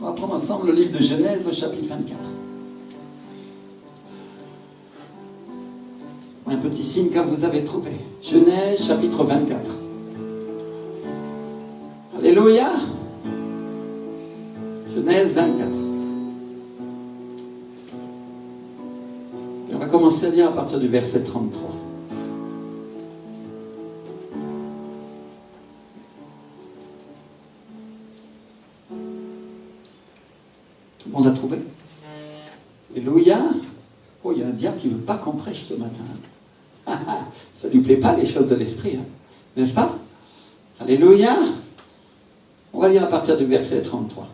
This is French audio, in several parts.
On va prendre ensemble le livre de Genèse au chapitre 24. Un petit signe quand vous avez trouvé. Genèse chapitre 24. Alléluia. Genèse 24. Et on va commencer à lire à partir du verset 33. Tout le monde a trouvé? Alléluia. Oh, il y a un diable qui ne veut pas qu'on prêche ce matin. Ça ne lui plaît pas les choses de l'esprit, hein, n'est-ce pas? Alléluia. On va lire à partir du verset 33.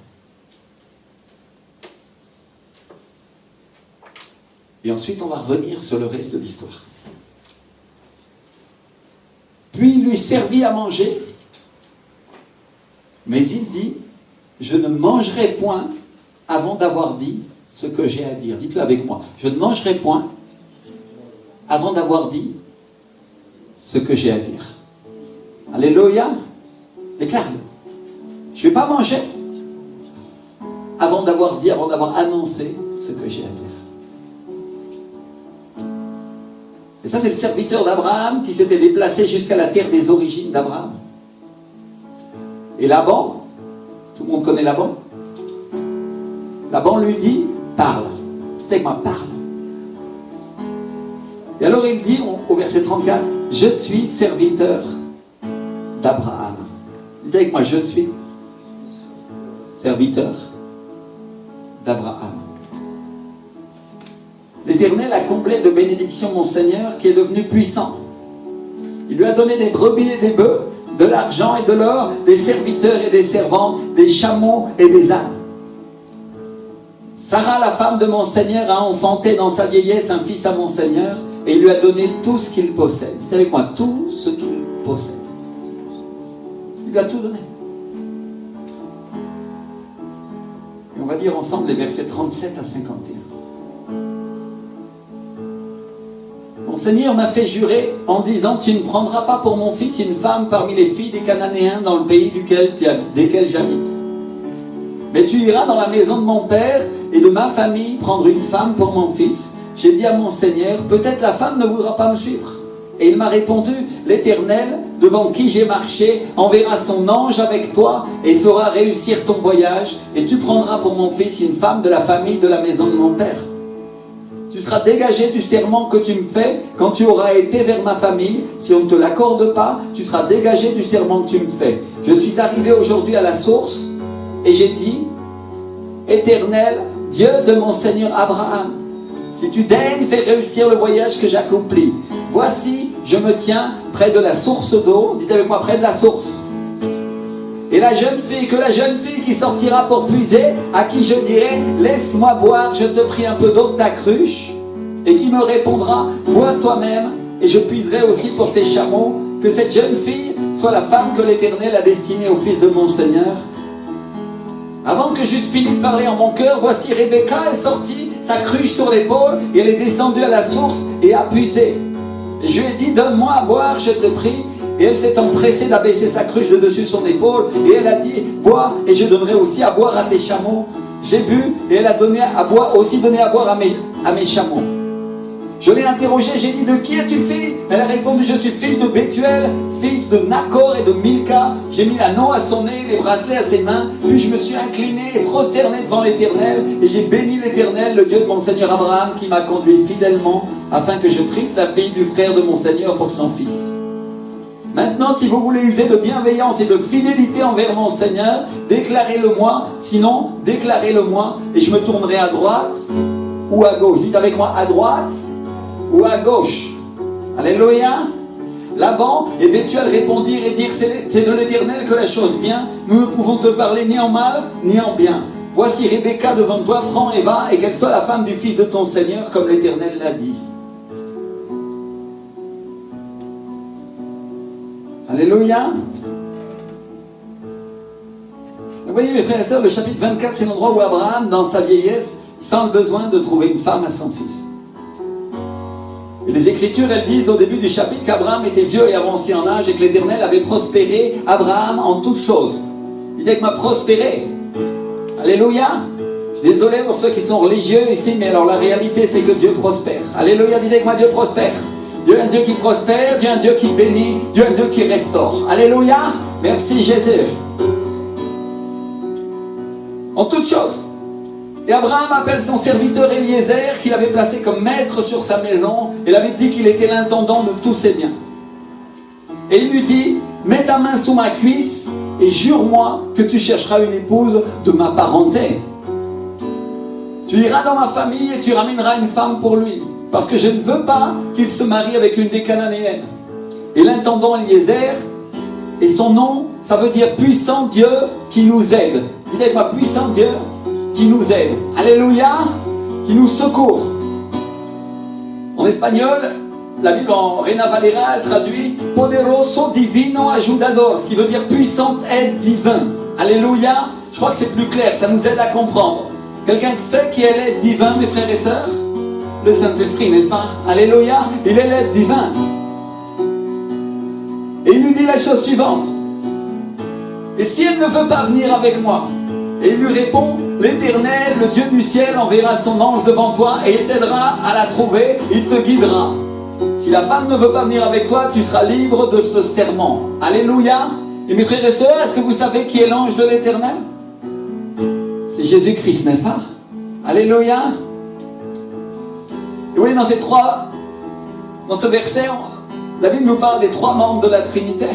Et ensuite, on va revenir sur le reste de l'histoire. Puis il lui servit à manger, mais il dit, je ne mangerai point avant d'avoir dit ce que j'ai à dire. Dites-le avec moi. Je ne mangerai point avant d'avoir dit ce que j'ai à dire. Alléluia. Déclare-le. Je ne vais pas manger avant d'avoir dit, avant d'avoir annoncé ce que j'ai à dire. Et ça, c'est le serviteur d'Abraham qui s'était déplacé jusqu'à la terre des origines d'Abraham. Et Laban, tout le monde connaît Laban? Laban lui dit, parle. Dites avec moi, parle. Et alors il dit au verset 34, je suis serviteur d'Abraham. Dites avec moi, je suis serviteur d'Abraham. L'Éternel a comblé de bénédictions mon Seigneur qui est devenu puissant. Il lui a donné des brebis et des bœufs, de l'argent et de l'or, des serviteurs et des servantes, des chameaux et des ânes. Sarah, la femme de mon Seigneur, a enfanté dans sa vieillesse un fils à mon Seigneur et il lui a donné tout ce qu'il possède. Dites avec moi, tout ce qu'il possède. Il lui a tout donné. Et on va lire ensemble les versets 37 à 51. Mon Seigneur m'a fait jurer en disant, tu ne prendras pas pour mon fils une femme parmi les filles des Cananéens dans le pays desquels j'habite. Mais tu iras dans la maison de mon père et de ma famille prendre une femme pour mon fils. J'ai dit à mon Seigneur, peut-être la femme ne voudra pas me suivre. Et il m'a répondu, l'Éternel, devant qui j'ai marché, enverra son ange avec toi et fera réussir ton voyage. Et tu prendras pour mon fils une femme de la famille de la maison de mon père. Tu seras dégagé du serment que tu me fais quand tu auras été vers ma famille. Si on ne te l'accorde pas, tu seras dégagé du serment que tu me fais. Je suis arrivé aujourd'hui à la source et j'ai dit, Éternel, Dieu de mon Seigneur Abraham, si tu daignes faire réussir le voyage que j'accomplis, voici, je me tiens près de la source d'eau. Dites avec moi, près de la source. Et la jeune fille qui sortira pour puiser, à qui je dirai, laisse-moi boire, je te prie un peu d'eau de ta cruche, et qui me répondra, bois toi-même, et je puiserai aussi pour tes chameaux, que cette jeune fille soit la femme que l'Éternel a destinée au fils de mon Seigneur. Avant que j'eusse fini de parler en mon cœur, voici Rebecca est sortie, sa cruche sur l'épaule, et elle est descendue à la source et a puisé. Et je lui ai dit, donne-moi à boire, je te prie. Et elle s'est empressée d'abaisser sa cruche de dessus son épaule, et elle a dit, bois, et je donnerai aussi à boire à tes chameaux. J'ai bu, et elle a donné à boire, aussi donné à boire à mes chameaux. Je l'ai interrogée, j'ai dit, de qui es-tu fille? Elle a répondu, je suis fille de Bethuel, fils de Nacor et de Milka. J'ai mis l'anneau à son nez, les bracelets à ses mains, puis je me suis incliné et prosterné devant l'Éternel, et j'ai béni l'Éternel, le Dieu de mon Seigneur Abraham, qui m'a conduit fidèlement, afin que je prisse la fille du frère de mon Seigneur pour son fils. Maintenant, si vous voulez user de bienveillance et de fidélité envers mon Seigneur, déclarez-le-moi, sinon, déclarez-le-moi, et je me tournerai à droite ou à gauche. Dites avec moi, à droite ou à gauche. Alléluia. Laban et Bethuel répondirent et dirent, c'est de l'Éternel que la chose vient, nous ne pouvons te parler ni en mal, ni en bien. Voici Rebecca devant toi, prends et va, et qu'elle soit la femme du fils de ton Seigneur, comme l'Éternel l'a dit. Alléluia. Vous voyez mes frères et sœurs, le chapitre 24, c'est l'endroit où Abraham, dans sa vieillesse, sent le besoin de trouver une femme à son fils. Et les Écritures, elles disent au début du chapitre qu'Abraham était vieux et avancé en âge et que l'Éternel avait prospéré Abraham en toutes choses. Il dit qu'il m'a prospéré. Alléluia. Désolé pour ceux qui sont religieux ici, mais alors la réalité c'est que Dieu prospère. Alléluia, dites avec moi, Dieu prospère. Dieu est un Dieu qui prospère, Dieu est un Dieu qui bénit, Dieu est un Dieu qui restaure. Alléluia, merci Jésus. En toutes choses. Et Abraham appelle son serviteur Eliezer, qu'il avait placé comme maître sur sa maison. Il avait dit qu'il était l'intendant de tous ses biens. Et il lui dit, mets ta main sous ma cuisse et jure-moi que tu chercheras une épouse de ma parenté. Tu iras dans ma famille et tu ramèneras une femme pour lui, parce que je ne veux pas qu'il se marie avec une des Cananéennes. Et l'intendant Eliezer, et son nom, ça veut dire puissant Dieu qui nous aide. Dites avec moi, puissant Dieu qui nous aide. Alléluia, qui nous secourt. En espagnol, la Bible en Reina Valera, elle traduit Poderoso Divino Ayudador, ce qui veut dire puissante aide divin. Alléluia, je crois que c'est plus clair, ça nous aide à comprendre. Quelqu'un qui sait qui est l'aide divin, mes frères et sœurs? Le Saint-Esprit, n'est-ce pas? Alléluia, il est l'aide divin. Et il lui dit la chose suivante. Et si elle ne veut pas venir avec moi? Et il lui répond, l'Éternel, le Dieu du ciel, enverra son ange devant toi et il t'aidera à la trouver, il te guidera. Si la femme ne veut pas venir avec toi, tu seras libre de ce serment. Alléluia. Et mes frères et sœurs, est-ce que vous savez qui est l'ange de l'Éternel? C'est Jésus-Christ, n'est-ce pas? Alléluia. Et oui, dans ce verset, la Bible nous parle des trois membres de la Trinité.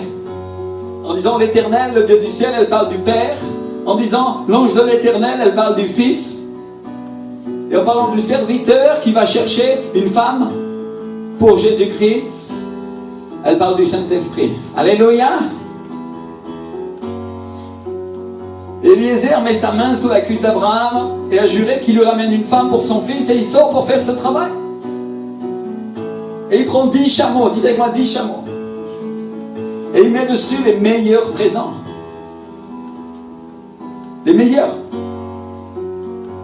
En disant l'Éternel, le Dieu du ciel, elle parle du Père. En disant l'ange de l'Éternel, elle parle du Fils. Et en parlant du serviteur qui va chercher une femme pour Jésus-Christ, elle parle du Saint-Esprit. Alléluia. Eliezer met sa main sous la cuisse d'Abraham et a juré qu'il lui ramène une femme pour son fils et il sort pour faire ce travail. Et il prend 10 chameaux, dites avec moi 10 chameaux. Et il met dessus les meilleurs présents. Les meilleurs.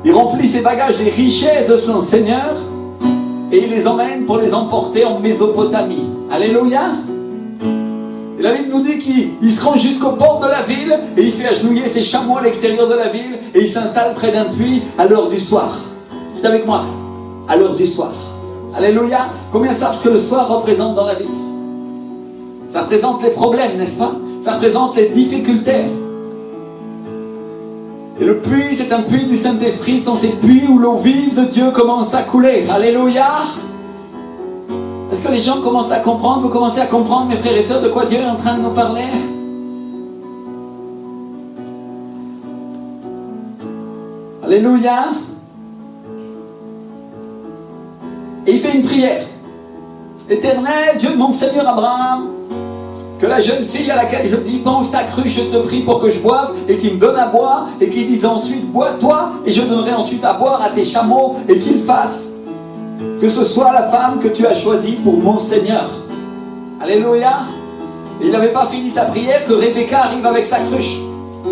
Il remplit ses bagages des richesses de son Seigneur et il les emmène pour les emporter en Mésopotamie. Alléluia. Et la Bible nous dit qu'il se rend jusqu'aux portes de la ville et il fait agenouiller ses chameaux à l'extérieur de la ville et il s'installe près d'un puits à l'heure du soir. Dites avec moi, à l'heure du soir. Alléluia. Combien savent ce que le soir représente dans la Bible? Ça représente les problèmes, n'est-ce pas? Ça représente les difficultés. Et le puits, c'est un puits du Saint-Esprit, sont ces puits où l'eau vive de Dieu commence à couler. Alléluia. Est-ce que les gens commencent à comprendre? Vous commencez à comprendre, mes frères et sœurs, de quoi Dieu est en train de nous parler? Alléluia. Et il fait une prière. Éternel, Dieu de mon Seigneur Abraham, que la jeune fille à laquelle je dis, penche ta cruche, je te prie pour que je boive, et qu'il me donne à boire, et qu'il dise ensuite, bois-toi, et je donnerai ensuite à boire à tes chameaux, et qu'il fasse que ce soit la femme que tu as choisie pour mon Seigneur. Alléluia. Et il n'avait pas fini sa prière que Rebecca arrive avec sa cruche.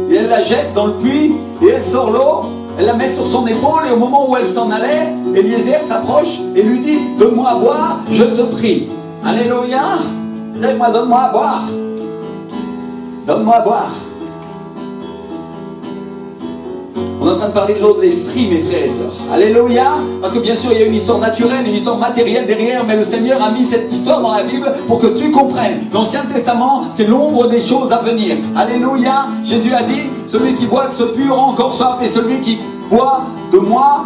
Et elle la jette dans le puits, et elle sort l'eau, elle la met sur son épaule, et au moment où elle s'en allait, Eliezer s'approche et lui dit, donne-moi à boire, je te prie. Alléluia. Dis-moi, donne-moi à boire. Donne-moi à boire. On est en train de parler de l'eau de l'esprit, mes frères et sœurs. Alléluia. Parce que bien sûr, il y a une histoire naturelle, une histoire matérielle derrière, mais le Seigneur a mis cette histoire dans la Bible pour que tu comprennes. L'Ancien Testament, c'est l'ombre des choses à venir. Alléluia. Jésus a dit, celui qui boit de ce puits aura encore soif, et celui qui boit de moi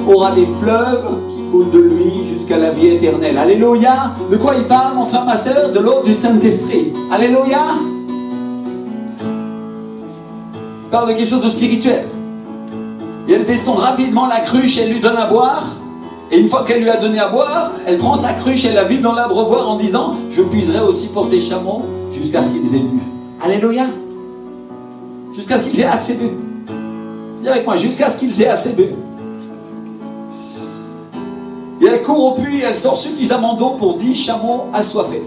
aura des fleuves qui coulent de lui jusqu'à la vie éternelle. Alléluia. De quoi il parle, mon frère, ma sœur? De l'eau du Saint-Esprit. Alléluia. Il parle de quelque chose de spirituel. Et elle descend rapidement la cruche, elle lui donne à boire. Et une fois qu'elle lui a donné à boire, elle prend sa cruche, elle la vide dans l'abreuvoir en disant, je puiserai aussi pour tes chameaux jusqu'à ce qu'ils aient bu. Alléluia. Jusqu'à ce qu'ils aient assez bu. Dis avec moi, jusqu'à ce qu'ils aient assez bu. Et elle court au puits, elle sort suffisamment d'eau pour 10 chameaux assoiffés.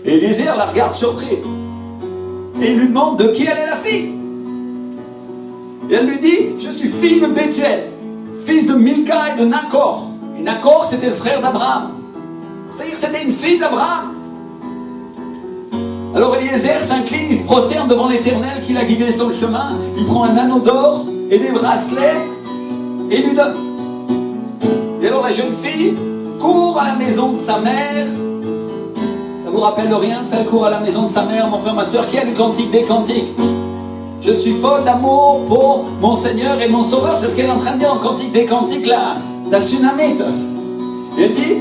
Et Eliezer la regarde surpris. Et il lui demande de qui elle est la fille. Et elle lui dit, je suis fille de Bethuel, fils de Milka et de Nakor. Et Nakor, c'était le frère d'Abraham. C'est-à-dire que c'était une fille d'Abraham. Alors Eliezer s'incline, il se prosterne devant l'Éternel qui l'a guidé sur le chemin. Il prend un anneau d'or et des bracelets et il lui donne. Et alors la jeune fille court à la maison de sa mère. Ça vous rappelle rien, ça? Elle court à la maison de sa mère, mon frère, ma soeur, qui a le cantique des cantiques. Je suis folle d'amour pour mon Seigneur et mon Sauveur. C'est ce qu'elle est en train de dire en cantique des cantiques, la Sunamite. Elle dit,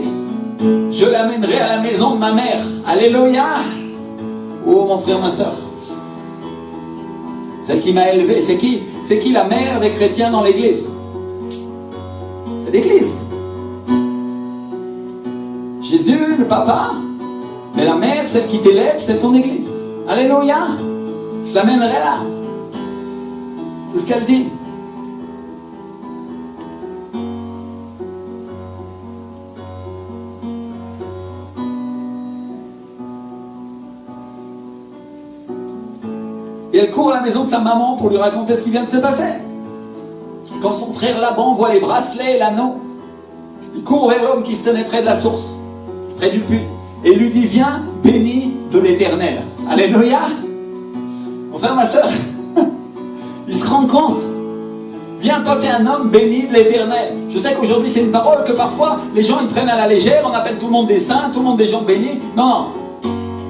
je l'amènerai à la maison de ma mère. Alléluia. Oh mon frère, ma soeur, celle qui m'a élevé, c'est qui? C'est qui la mère des chrétiens dans l'église? C'est l'église. Jésus, le papa, mais la mère, celle qui t'élève, c'est ton église. Alléluia. Je l'amènerai là. C'est ce qu'elle dit. Et elle court à la maison de sa maman pour lui raconter ce qui vient de se passer. Quand son frère Laban voit les bracelets et l'anneau, il court vers l'homme qui se tenait près de la source, près du puits, et il lui dit, viens, béni de l'Éternel. Alléluia. Mon frère, ma soeur, ils se rendent compte. Viens, toi, tu es un homme béni de l'Éternel. Je sais qu'aujourd'hui, c'est une parole que parfois, les gens, ils prennent à la légère. On appelle tout le monde des saints, tout le monde des gens bénis. Non, non.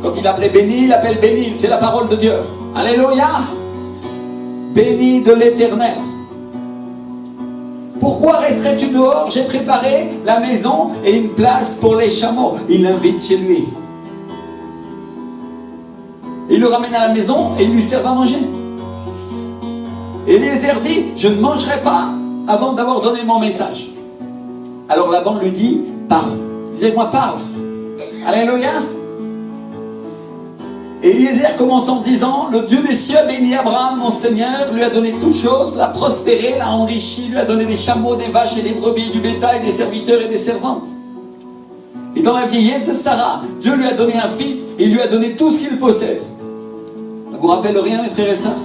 Quand il appelait béni, il appelle béni. C'est la parole de Dieu. Alléluia. Béni de l'Éternel. Pourquoi resterais-tu dehors? J'ai préparé la maison et une place pour les chameaux. Il l'invite chez lui. Il le ramène à la maison et il lui sert à manger. Eliezer dit, je ne mangerai pas avant d'avoir donné mon message. Alors Laban lui dit, parle. Dis-moi, parle. Alléluia. Eliezer commence en disant, le Dieu des cieux bénit Abraham, mon Seigneur, lui a donné toutes choses, l'a prospéré, l'a enrichi, lui a donné des chameaux, des vaches et des brebis, du bétail, des serviteurs et des servantes. Et dans la vieillesse de Sarah, Dieu lui a donné un fils et il lui a donné tout ce qu'il possède. Ça vous rappelle rien, mes frères et sœurs?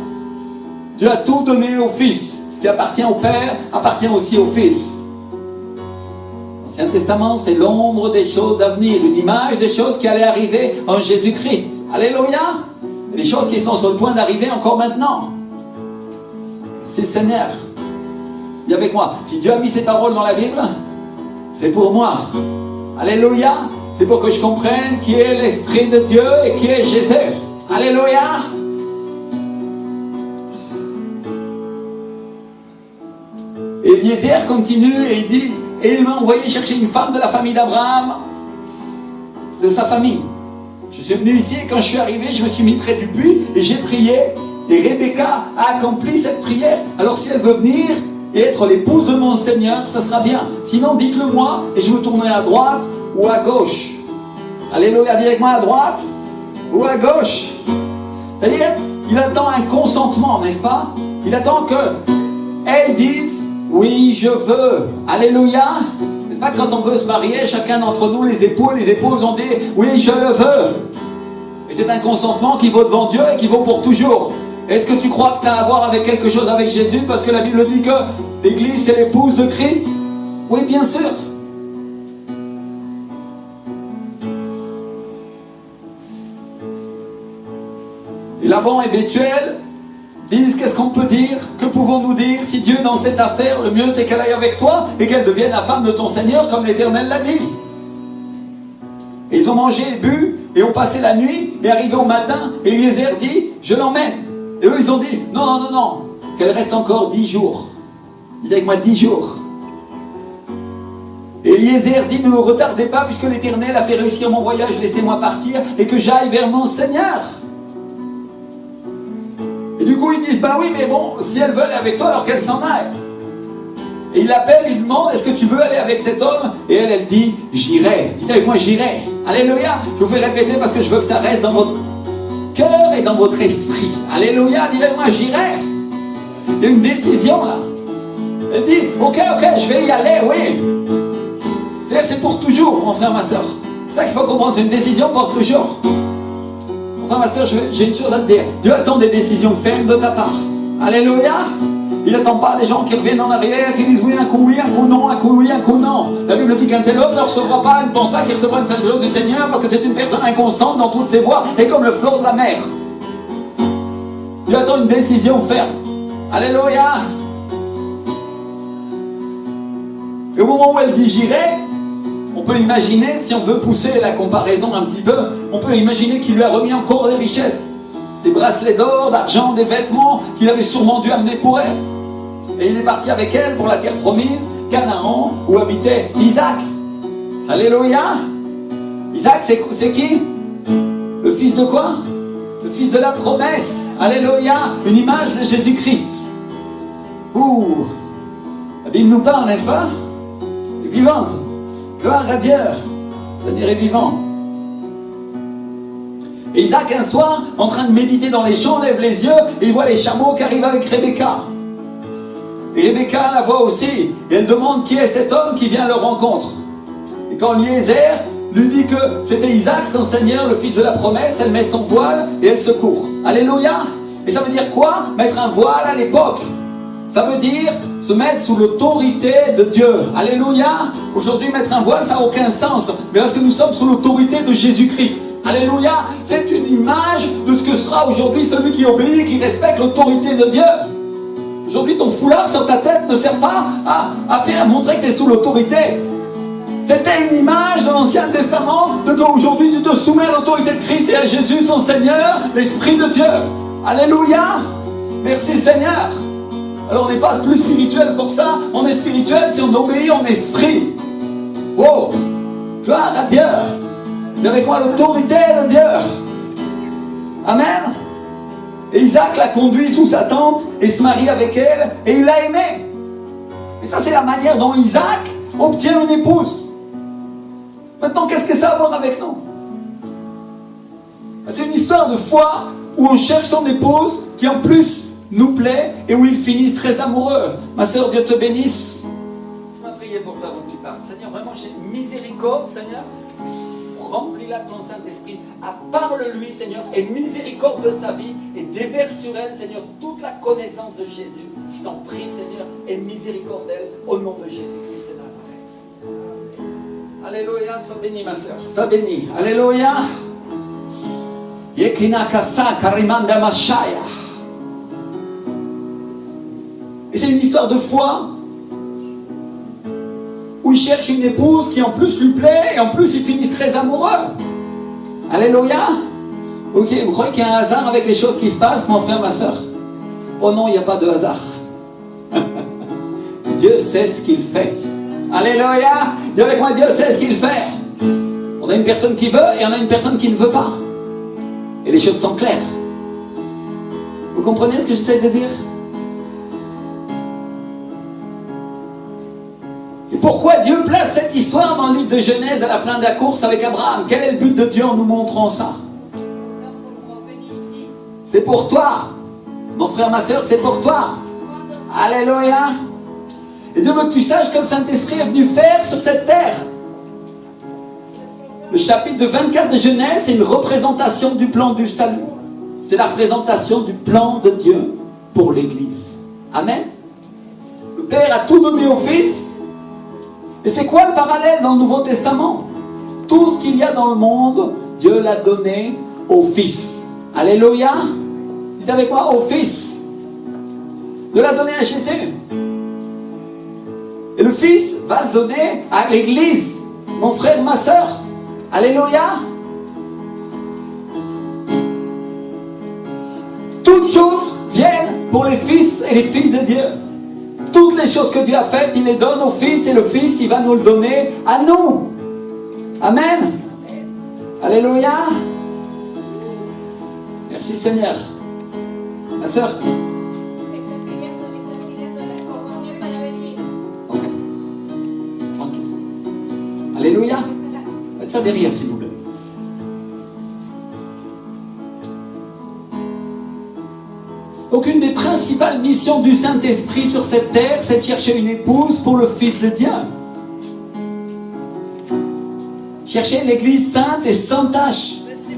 Dieu a tout donné au Fils. Ce qui appartient au Père appartient aussi au Fils. L'Ancien Testament, c'est l'ombre des choses à venir, une image des choses qui allaient arriver en Jésus-Christ. Alléluia. Des choses qui sont sur le point d'arriver encore maintenant. C'est Seigneur. Dis avec moi, si Dieu a mis ces paroles dans la Bible, c'est pour moi. Alléluia. C'est pour que je comprenne qui est l'Esprit de Dieu et qui est Jésus. Alléluia. Et Eliezer continue et il dit, et il m'a envoyé chercher une femme de la famille d'Abraham, de sa famille. Je suis venu ici et quand je suis arrivé, je me suis mis près du puits et j'ai prié. Et Rebecca a accompli cette prière. Alors si elle veut venir et être l'épouse de mon Seigneur, ça sera bien. Sinon, dites-le moi et je me tournerai à droite ou à gauche. Alléluia, dis avec moi, à droite ou à gauche. C'est-à-dire, il attend un consentement, n'est-ce pas? Il attend qu'elle dise, oui, je veux. Alléluia. N'est-ce pas que quand on veut se marier, chacun d'entre nous, les époux et les épouses, ont dit, oui, je le veux. Et c'est un consentement qui vaut devant Dieu et qui vaut pour toujours. Est-ce que tu crois que ça a à voir avec quelque chose avec Jésus? Parce que la Bible dit que l'Église, c'est l'épouse de Christ. Oui, bien sûr. Et Laban et Bethuel disent, qu'est-ce qu'on peut dire? Que pouvons-nous dire? Si Dieu dans cette affaire, le mieux c'est qu'elle aille avec toi et qu'elle devienne la femme de ton Seigneur comme l'Éternel l'a dit. Et ils ont mangé et bu et ont passé la nuit et arrivé au matin, Eliezer dit, je l'emmène. Et eux ils ont dit, non, non, non, non, qu'elle reste encore 10 jours. Dis avec moi 10 jours. Et Eliezer dit, ne retardez pas puisque l'Éternel a fait réussir mon voyage, laissez-moi partir et que j'aille vers mon Seigneur. Et du coup, ils disent, bah oui, mais bon, si elle veut aller avec toi, alors qu'elle s'en aille. Et il l'appelle, il demande, est-ce que tu veux aller avec cet homme? Et elle dit, j'irai. Dites avec moi, j'irai. Alléluia. Je vous fais répéter parce que je veux que ça reste dans votre cœur et dans votre esprit. Alléluia. Dites avec moi, j'irai. Il y a une décision là. Elle dit, ok, je vais y aller, oui. C'est-à-dire, c'est pour toujours, mon frère, ma soeur. C'est ça qu'il faut comprendre, c'est une décision pour toujours. Enfin, ma soeur, j'ai une chose à te dire. Dieu attend des décisions fermes de ta part. Alléluia. Il n'attend pas des gens qui reviennent en arrière, qui disent oui, un coup non, un coup oui, un coup non. La Bible dit qu'un tel homme ne recevra pas, ne pense pas qu'il recevra une seule chose du Seigneur parce que c'est une personne inconstante dans toutes ses voies et comme le flot de la mer. Dieu attend une décision ferme. Alléluia. Et au moment où elle dit j'irai, on peut imaginer, si on veut pousser la comparaison un petit peu, on peut imaginer qu'il lui a remis encore des richesses. Des bracelets d'or, d'argent, des vêtements qu'il avait sûrement dû amener pour elle. Et il est parti avec elle pour la terre promise, Canaan, où habitait Isaac. Alléluia. Isaac, c'est qui? Le fils de quoi? Le fils de la promesse. Alléluia. Une image de Jésus-Christ. Ouh. La Bible nous parle, n'est-ce pas? Elle est vivante. Gloire à Dieu. Le Seigneur est vivant. Et Isaac, un soir, en train de méditer dans les champs, lève les yeux et il voit les chameaux qui arrivent avec Rebecca. Et Rebecca la voit aussi. Et elle demande qui est cet homme qui vient à leur rencontre. Et quand Eliezer lui dit que c'était Isaac, son Seigneur, le fils de la promesse, elle met son voile et elle se couvre. Alléluia. Et ça veut dire quoi? Mettre un voile à l'époque. Ça veut dire se mettre sous l'autorité de Dieu. Alléluia. Aujourd'hui, mettre un voile, ça n'a aucun sens. Mais parce que nous sommes sous l'autorité de Jésus-Christ. Alléluia. C'est une image de ce que sera aujourd'hui celui qui obéit, qui respecte l'autorité de Dieu. Aujourd'hui, ton foulard sur ta tête ne sert pas à montrer que tu es sous l'autorité. C'était une image dans l'Ancien Testament de qu'aujourd'hui tu te soumets à l'autorité de Christ et à Jésus, son Seigneur, l'Esprit de Dieu. Alléluia. Merci Seigneur. Alors on n'est pas plus spirituel pour ça. On est spirituel si on obéit en esprit. Oh, gloire à Dieu. Et avec moi l'autorité de Dieu. Amen. Et Isaac l'a conduit sous sa tente et se marie avec elle et il l'a aimée. Et ça c'est la manière dont Isaac obtient une épouse. Maintenant qu'est-ce que ça a à voir avec nous? C'est une histoire de foi où on cherche son épouse qui en plus nous plaît et où ils finissent très amoureux. Ma soeur, Dieu te bénisse. Laisse-moi prier pour toi avant que tu partes. Seigneur, vraiment j'ai miséricorde, Seigneur. Remplis-la de ton Saint-Esprit, parle-lui, Seigneur, et miséricorde de sa vie, et déverse sur elle, Seigneur, toute la connaissance de Jésus. Je t'en prie, Seigneur, et miséricorde d'elle, au nom de Jésus-Christ de Nazareth. Alléluia, sois béni, ma soeur, sois béni. Alléluia. Yekinakasa karimanda mashaya. Et c'est une histoire de foi où il cherche une épouse qui en plus lui plaît et en plus ils finissent très amoureux. Alléluia. Ok, vous croyez qu'il y a un hasard avec les choses qui se passent, mon frère, ma soeur? Oh non, il n'y a pas de hasard. Dieu sait ce qu'il fait. Alléluia. Dis avec moi, Dieu sait ce qu'il fait. On a une personne qui veut et on a une personne qui ne veut pas. Et les choses sont claires. Vous comprenez ce que j'essaie de dire? Et pourquoi Dieu place cette histoire dans le livre de Genèse à la fin de la course avec Abraham? Quel est le but de Dieu en nous montrant ça? C'est pour toi. Mon frère, ma soeur, c'est pour toi. Alléluia. Et Dieu veut que tu saches que le Saint-Esprit est venu faire sur cette terre. Le chapitre 24 de Genèse, c'est une représentation du plan du salut. C'est la représentation du plan de Dieu pour l'Église. Amen. Le Père a tout donné au Fils. Et c'est quoi le parallèle dans le Nouveau Testament? Tout ce qu'il y a dans le monde, Dieu l'a donné au Fils. Alléluia. Dites avec moi, au Fils. Dieu l'a donné à Jésus. Et le Fils va le donner à l'Église. Mon frère, ma soeur. Alléluia. Toutes choses viennent pour les fils et les filles de Dieu. Toutes les choses que Dieu a faites, il les donne au Fils et le Fils, il va nous le donner à nous. Amen. Alléluia. Merci Seigneur. Ma soeur. Ok. Tranquille. Alléluia. Faites ça derrière s'il vous plaît. Donc une des principales missions du Saint-Esprit sur cette terre, c'est de chercher une épouse pour le Fils de Dieu. Chercher une église sainte et sans tache,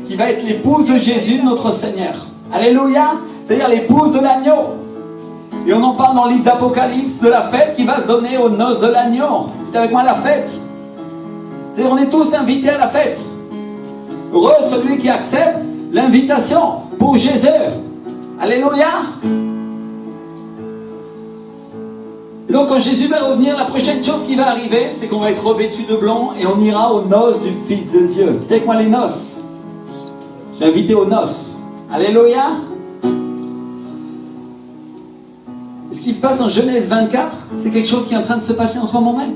qui va être l'épouse de Jésus, notre Seigneur. Alléluia. C'est-à-dire l'épouse de l'agneau. Et on en parle dans le livre d'Apocalypse de la fête qui va se donner aux noces de l'agneau. Dites avec moi la fête. C'est-à-dire on est tous invités à la fête. Heureux celui qui accepte l'invitation pour Jésus. Alléluia. Et donc quand Jésus va revenir, la prochaine chose qui va arriver, c'est qu'on va être revêtu de blanc et on ira aux noces du Fils de Dieu. Dites avec moi les noces. J'ai invité aux noces. Alléluia. Et ce qui se passe en Genèse 24, c'est quelque chose qui est en train de se passer en ce moment même.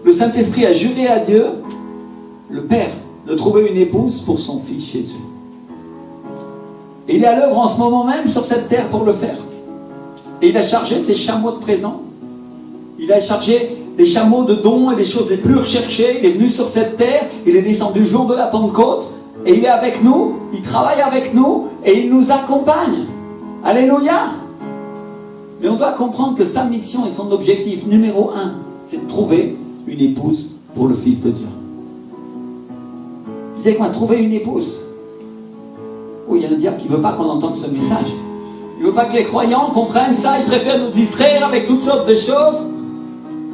Le Saint-Esprit a juré à Dieu, le Père, de trouver une épouse pour son Fils Jésus. Et il est à l'œuvre en ce moment même sur cette terre pour le faire. Et il a chargé ses chameaux de présents. Il a chargé des chameaux de dons et des choses les plus recherchées. Il est venu sur cette terre. Il est descendu le jour de la Pentecôte. Et il est avec nous. Il travaille avec nous. Et il nous accompagne. Alléluia. Mais on doit comprendre que sa mission et son objectif numéro 1, c'est de trouver une épouse pour le Fils de Dieu. Disez avec moi, trouver une épouse. Oui, il y a un diable qui ne veut pas qu'on entende ce message. Il ne veut pas que les croyants comprennent ça. Il préfère nous distraire avec toutes sortes de choses.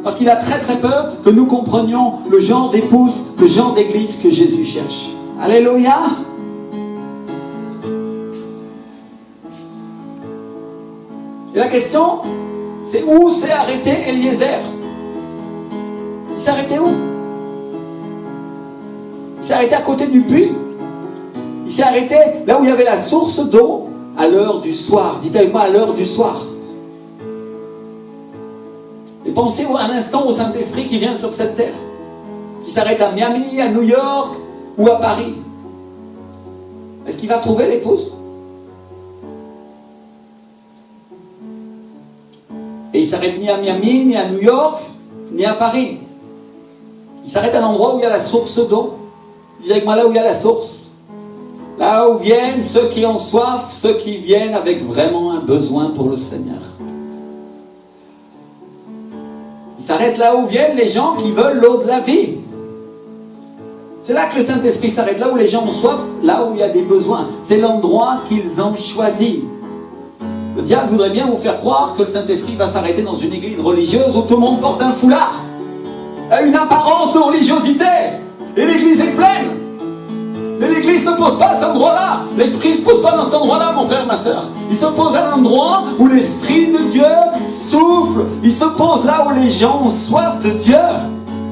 Parce qu'il a très très peur que nous comprenions le genre d'épouse, le genre d'église que Jésus cherche. Alléluia. Et la question, c'est où s'est arrêté Eliezer? Il s'est arrêté où? Il s'est arrêté à côté du puits. Il s'est arrêté là où il y avait la source d'eau. À l'heure du soir, dites avec moi à l'heure du soir. Et pensez un instant au Saint-Esprit qui vient sur cette terre, qui s'arrête à Miami, à New York ou à Paris. Est-ce qu'il va trouver l'épouse? Et il s'arrête ni à Miami, ni à New York, ni à Paris. Il s'arrête à l'endroit où il y a la source d'eau. Dites avec moi là où il y a la source. Là où viennent ceux qui ont soif, ceux qui viennent avec vraiment un besoin pour le Seigneur. Il s'arrête là où viennent les gens qui veulent l'eau de la vie. C'est là que le Saint-Esprit s'arrête, là où les gens ont soif, là où il y a des besoins. C'est l'endroit qu'ils ont choisi. Le diable voudrait bien vous faire croire que le Saint-Esprit va s'arrêter dans une église religieuse où tout le monde porte un foulard, a une apparence de religiosité, et l'église est pleine. Mais l'église ne se pose pas à cet endroit-là. L'esprit ne se pose pas dans cet endroit-là, mon frère, ma soeur. Il se pose à l'endroit où l'Esprit de Dieu souffle. Il se pose là où les gens ont soif de Dieu.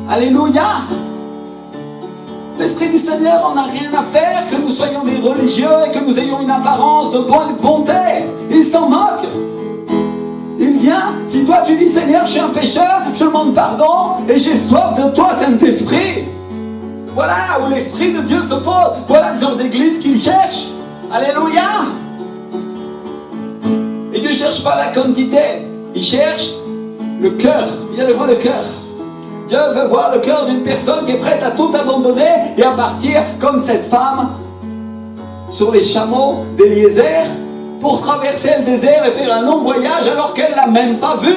Alléluia. L'Esprit du Seigneur en a rien à faire que nous soyons des religieux et que nous ayons une apparence de bonté. Il s'en moque. Il vient, si toi tu dis Seigneur, je suis un pécheur, je demande pardon et j'ai soif de toi, Saint-Esprit. Voilà où l'Esprit de Dieu se pose. Voilà le genre d'église qu'il cherche. Alléluia. Et Dieu ne cherche pas la quantité. Il cherche le cœur. Il veut voir le cœur. Dieu veut voir le cœur d'une personne qui est prête à tout abandonner et à partir comme cette femme sur les chameaux d'Eliezer pour traverser le désert et faire un long voyage alors qu'elle ne l'a même pas vu.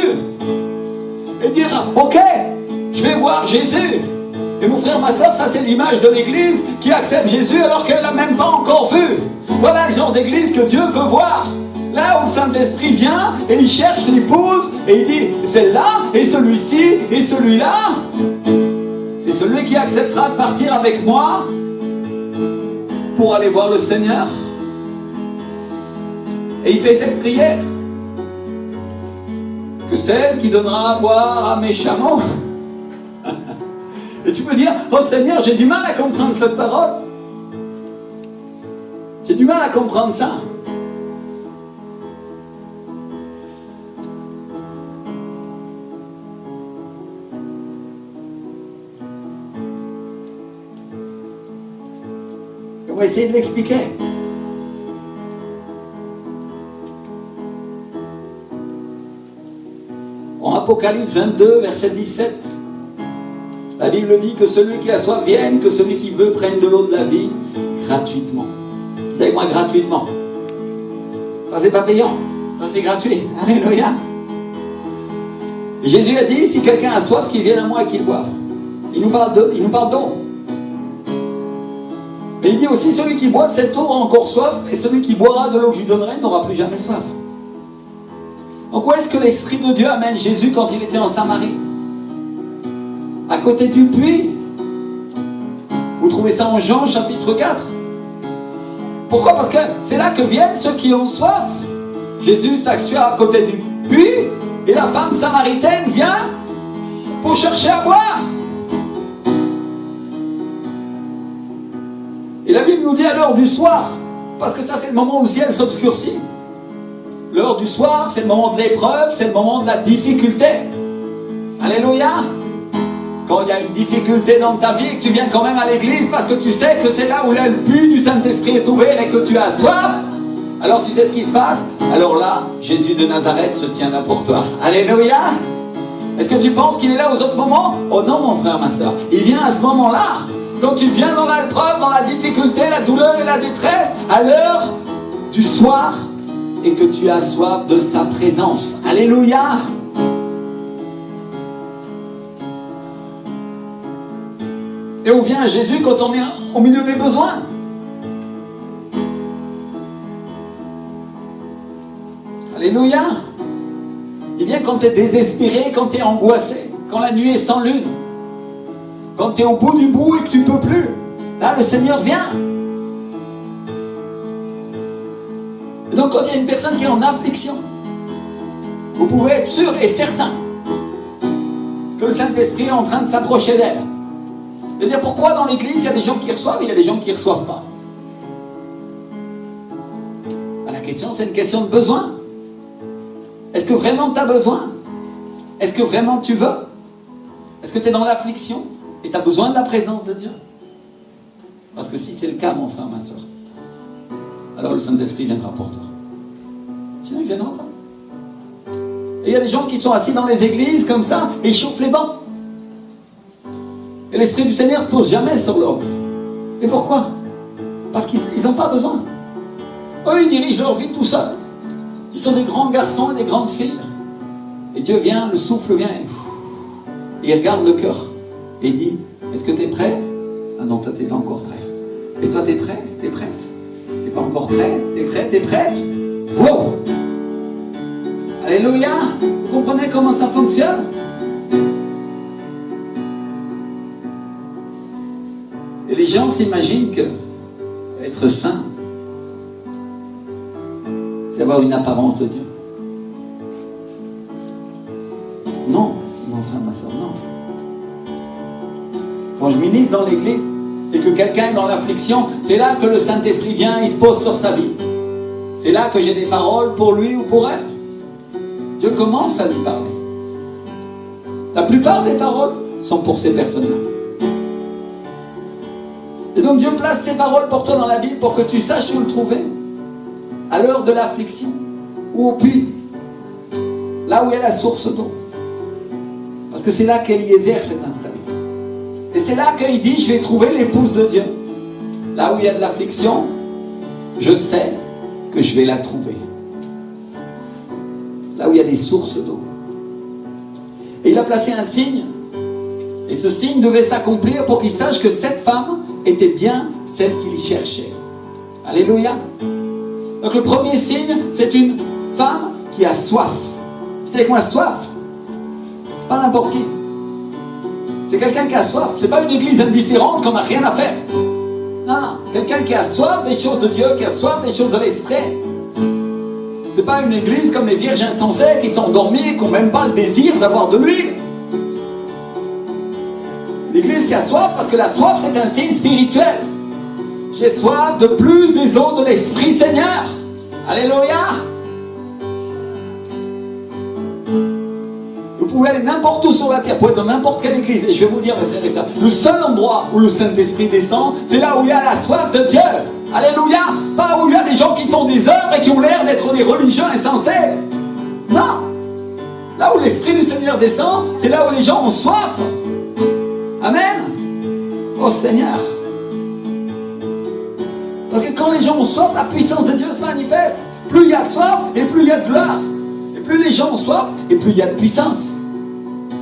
Et dire, ok, je vais voir Jésus. Et mon frère, ma soeur, ça c'est l'image de l'église qui accepte Jésus alors qu'elle ne l'a même pas encore vu. Voilà le genre d'église que Dieu veut voir. Là où le Saint-Esprit vient et il cherche l'épouse et il dit celle-là et celui-ci et celui-là. C'est celui qui acceptera de partir avec moi pour aller voir le Seigneur. Et il fait cette prière. Que celle qui donnera à boire à mes chameaux. Et tu peux dire, oh Seigneur, j'ai du mal à comprendre cette parole. J'ai du mal à comprendre ça. On va essayer de l'expliquer. En Apocalypse 22, verset 17, la Bible dit que celui qui a soif vienne, que celui qui veut prenne de l'eau de la vie gratuitement. Vous savez moi, gratuitement. Ça c'est pas payant, ça c'est gratuit. Alléluia. Et Jésus a dit, si quelqu'un a soif, qu'il vienne à moi et qu'il boive. Il nous parle d'eau. Mais il dit aussi, celui qui boit de cette eau a encore soif, et celui qui boira de l'eau que je lui donnerai n'aura plus jamais soif. Donc où est-ce que l'Esprit de Dieu amène Jésus quand il était en Samarie? À côté du puits. Vous trouvez ça en Jean chapitre 4. Pourquoi? Parce que c'est là que viennent ceux qui ont soif. Jésus s'assoit à côté du puits et la femme samaritaine vient pour chercher à boire. Et la Bible nous dit à l'heure du soir, parce que ça c'est le moment où le ciel s'obscurcit. L'heure du soir, c'est le moment de l'épreuve, c'est le moment de la difficulté. Alléluia. Quand il y a une difficulté dans ta vie et que tu viens quand même à l'église parce que tu sais que c'est là où le puits du Saint-Esprit est ouvert et que tu as soif, alors tu sais ce qui se passe. Alors là, Jésus de Nazareth se tient là pour toi. Alléluia. Est-ce que tu penses qu'il est là aux autres moments? Oh non mon frère, ma soeur. Il vient à ce moment-là. Quand tu viens dans l'épreuve, dans la difficulté, la douleur et la détresse, à l'heure du soir, et que tu as soif de sa présence. Alléluia. Et on vient à Jésus quand on est au milieu des besoins. Alléluia. Il vient quand tu es désespéré, quand tu es angoissé, quand la nuit est sans lune, quand tu es au bout du bout et que tu ne peux plus. Là, le Seigneur vient. Et donc, quand il y a une personne qui est en affliction, vous pouvez être sûr et certain que le Saint-Esprit est en train de s'approcher d'elle. C'est-à-dire, pourquoi dans l'église, il y a des gens qui reçoivent et il y a des gens qui ne reçoivent pas? La question, c'est une question de besoin. Est-ce que vraiment tu as besoin? Est-ce que vraiment tu veux? Est-ce que tu es dans l'affliction et tu as besoin de la présence de Dieu? Parce que si c'est le cas, mon frère, ma soeur, alors le Saint-Esprit viendra pour toi. Sinon, il ne viendra pas. Et il y a des gens qui sont assis dans les églises comme ça et ils chauffent les bancs. Et l'Esprit du Seigneur ne se pose jamais sur leur vie. Et pourquoi? Parce qu'ils n'ont pas besoin. Eux, ils dirigent leur vie tout seuls. Ils sont des grands garçons et des grandes filles. Et Dieu vient, le souffle vient. Et il regarde le cœur. Et il dit, est-ce que tu es prêt? Ah non, toi, tu n'es pas encore prêt. Et toi, tu es prêt? Tu es prête? Tu n'es pas encore prêt? Tu es prêt? Tu es prête? Wow! Alléluia! Vous comprenez comment ça fonctionne? Et les gens s'imaginent que être saint, c'est avoir une apparence de Dieu. Non, mon frère, ma soeur, non. Quand je ministre dans l'église et que quelqu'un est dans l'affliction, c'est là que le Saint-Esprit vient, il se pose sur sa vie. C'est là que j'ai des paroles pour lui ou pour elle. Dieu commence à lui parler. La plupart des paroles sont pour ces personnes-là. Et donc Dieu place ses paroles pour toi dans la Bible pour que tu saches où le trouver. À l'heure de l'affliction, ou au puits, là où il y a la source d'eau. Parce que c'est là qu'Eliezer s'est installé. Et c'est là qu'il dit, je vais trouver l'épouse de Dieu. Là où il y a de l'affliction, je sais que je vais la trouver. Là où il y a des sources d'eau. Et il a placé un signe. Et ce signe devait s'accomplir pour qu'il sache que cette femme était bien celle qu'il y cherchait. Alléluia. Donc le premier signe, c'est une femme qui a soif. Dites avec moi, soif. C'est pas n'importe qui. C'est quelqu'un qui a soif. C'est pas une église indifférente qu'on n'a rien à faire. Non, non. Quelqu'un qui a soif des choses de Dieu, qui a soif des choses de l'esprit. C'est pas une église comme les vierges insensées qui sont endormies et qui n'ont même pas le désir d'avoir de l'huile. L'église qui a soif, parce que la soif c'est un signe spirituel. J'ai soif de plus des eaux de l'Esprit, Seigneur. Alléluia. Vous pouvez aller n'importe où sur la terre, vous pouvez être dans n'importe quelle église. Et je vais vous dire, mes frères et sœurs, le seul endroit où le Saint-Esprit descend, c'est là où il y a la soif de Dieu. Alléluia. Pas où il y a des gens qui font des œuvres et qui ont l'air d'être des religieux insensés. Non. Là où l'Esprit du Seigneur descend, c'est là où les gens ont soif. Amen. Oh Seigneur. Parce que quand les gens ont soif, la puissance de Dieu se manifeste. Plus il y a de soif, et plus il y a de gloire. Et plus les gens ont soif, et plus il y a de puissance.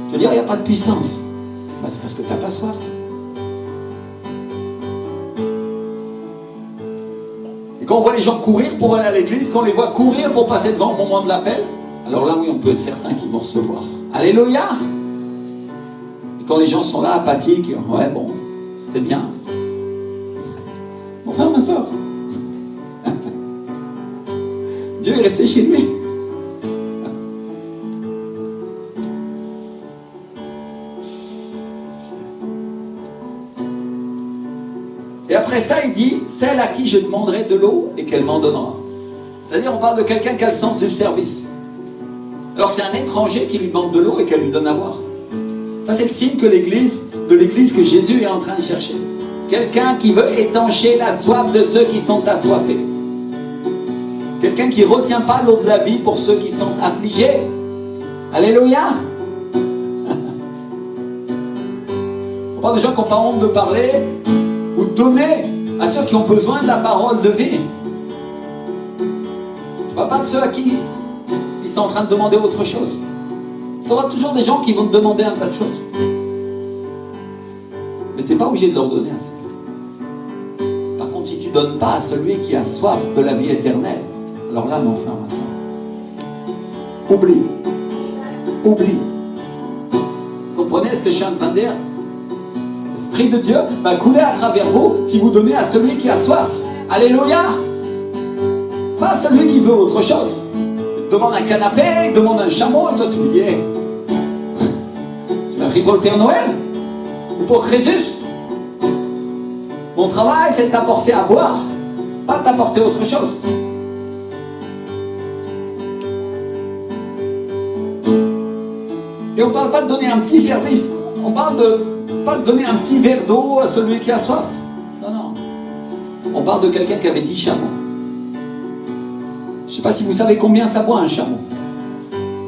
Je veux dire, il n'y a pas de puissance. Ben, c'est parce que tu n'as pas soif. Et quand on voit les gens courir pour aller à l'église, quand on les voit courir pour passer devant au moment de l'appel, alors là oui, on peut être certain qu'ils vont recevoir. Alléluia. Et quand les gens sont là, apathiques, ouais bon, c'est bien. Mon frère, ma soeur, Dieu est resté chez lui. Et après ça, il dit, celle à qui je demanderai de l'eau et qu'elle m'en donnera. C'est-à-dire, on parle de quelqu'un qui a le sens du service. Alors c'est un étranger qui lui demande de l'eau et qu'elle lui donne à boire. Ça, c'est le signe que de l'église que Jésus est en train de chercher. Quelqu'un qui veut étancher la soif de ceux qui sont assoiffés. Quelqu'un qui ne retient pas l'eau de la vie pour ceux qui sont affligés. Alléluia. On parle de gens qui n'ont pas honte de parler ou de donner à ceux qui ont besoin de la parole de vie. Je ne parle pas de ceux à qui ils sont en train de demander autre chose. Tu auras toujours des gens qui vont te demander un tas de choses. Mais tu n'es pas obligé de leur donner assez. Par contre, si tu ne donnes pas à celui qui a soif de la vie éternelle, alors là, mon frère, ma soeur, oublie. Oublie. Vous comprenez ce que je suis en train de dire? L'Esprit de Dieu va couler à travers vous si vous donnez à celui qui a soif. Alléluia. Pas à celui qui veut autre chose. Demande un canapé, demande un chameau, et toi tu me dis, hey, tu m'as pris pour le Père Noël? Ou pour Crésus? Mon travail, c'est de t'apporter à boire, pas de t'apporter autre chose. Et on ne parle pas de donner un petit service, on parle pas de donner un petit verre d'eau à celui qui a soif. Non, non. On parle de quelqu'un qui avait 10 chameaux. Je ne sais pas si vous savez combien ça boit un chameau.